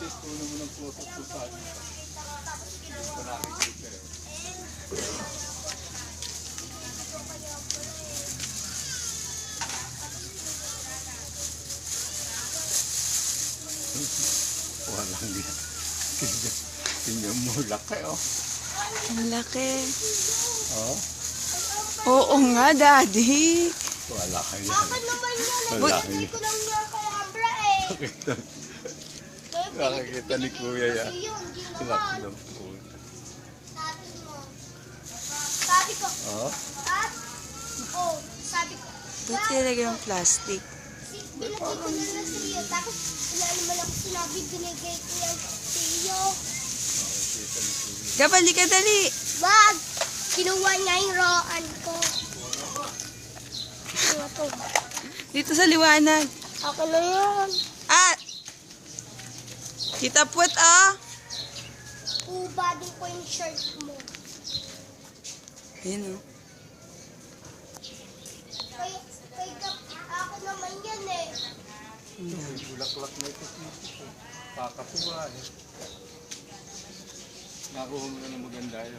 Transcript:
Sis, puno mo ng puso po sa akin. Ito nakikita eh. Walang yan. Tingnan mo, laki oh. Ang laki. Oh? Oo nga, Daddy. Wala ka yan. Ako naman yan. Wala ka Hindi yan. ko lang yan kay Abra eh. Nakakita ni Kuya yan. Hindi Laki naman. ng puno. Sabi mo. Sabi ko. Oh? At? Oh, sabi ko. Ba't nilagay yung plastic? Binigay ko na lang sa iyo. Tapos wala naman ako sinabi. Binigay ko yan sa iyo. Nakikita ni Kuya. Gabali ka, dali. Wag! Kinuha niya yung roan ko. Kinuha to. Dito sa liwanag. Ako na yun. Ah! Kita puwet, ah. Ubadin ko yung shirt mo. Ayun, oh. Ako naman yan eh. May bulaklak na ito. Kakatuwa eh. Nakuha mo na ng maganda yun.